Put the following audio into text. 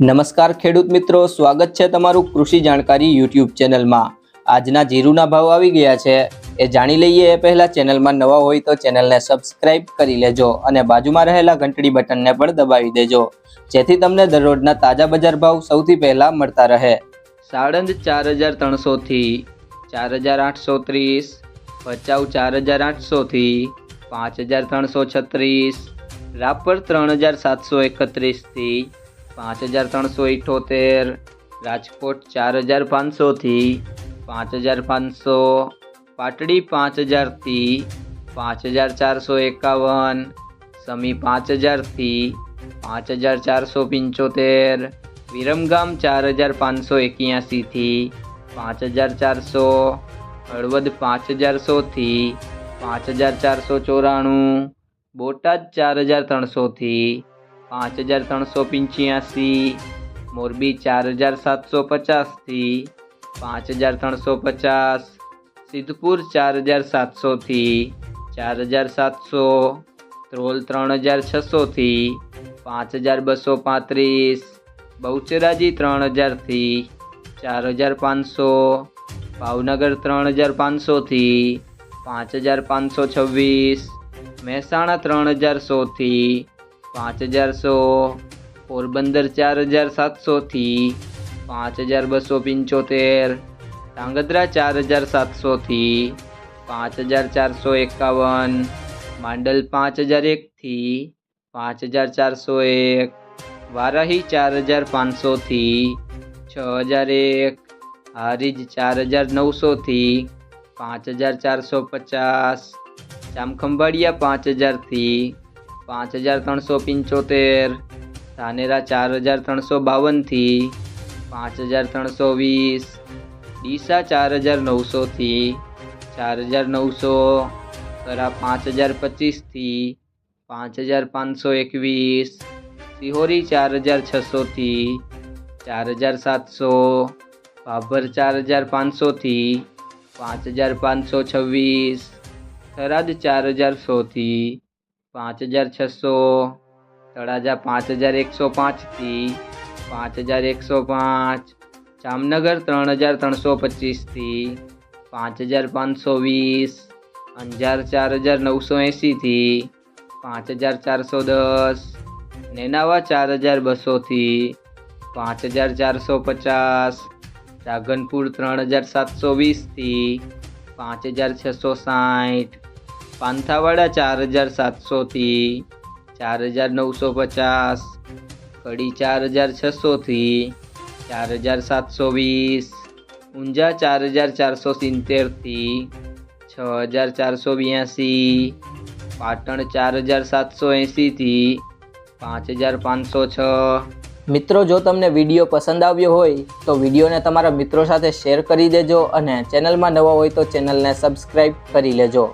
નમસ્કાર ખેડૂત મિત્રો, સ્વાગત છે તમારું કૃષિ જાણકારી યુટ્યુબ ચેનલમાં। આજના જીરુના ભાવ આવી ગયા છે એ જાણી લઈએ એ પહેલા ચેનલમાં નવા હોય તો ચેનલને સબસ્ક્રાઇબ કરી લેજો અને બાજુમાં રહેલા ઘંટડી બટનને પણ દબાવી દેજો, જેથી તમને દરરોજના તાજા બજાર ભાવ સૌથી પહેલા મળતા રહે। સાણંદ 4300 થી 4830, ભચાઉ 4800 થી 5336, રાપર 3731 થી 5378, રાજકોટ 4500 થી 5500, પાટડી 5000 થી 5451, સમી 5000 થી 5475, વિરમગામ 4581 થી 5400, હળવદ 5100 થી 5494, બોટાદ 4300 થી 5385, મોરબી 4750 થી 5350, સિદ્ધપુર 4700 થી 4700, ધ્રોલ 3600 થી 5235, બહુચરાજી 3000 થી 4500, ભાવનગર 3500 થી 5526, મહેસાણા 3100 થી 5100, પોરબંદર 4700 થી 5275, ધાંગધ્રા 4700 થી 5451, માંડલ 5001 થી 5401, વારાહી 4500 થી 6001, હારીજ 4900 થી 5450, જામખંભાળિયા 5000 થી 5375, ધાનેરા 4352 થી 5320, ડીસા 4900 થી 4900, થરા 5025 થી 5521, સિહોરી 4600 થી 4700, ભાભર 4500 થી 5526, થરાદ 4100 થી 5600, તળાજા 5105 થી 5105, જામનગર 3325 થી 5520, અંજાર 4980 થી 5410, નેનાવા 4200 થી 5450, રાધનપુર 3720 થી 5660, પાંથાવાડા 4700 થી 4950, કડી 4600 થી 4720, ઊંઝા 4470 થી 6482, પાટણ 4780 થી 5506। મિત્રો, જો તમને વિડીયો પસંદ આવ્યો હોય તો વિડીયોને તમારા મિત્રો સાથે શેર કરી દેજો અને ચેનલમાં નવા હોય તો ચેનલને સબસ્ક્રાઇબ કરી લેજો।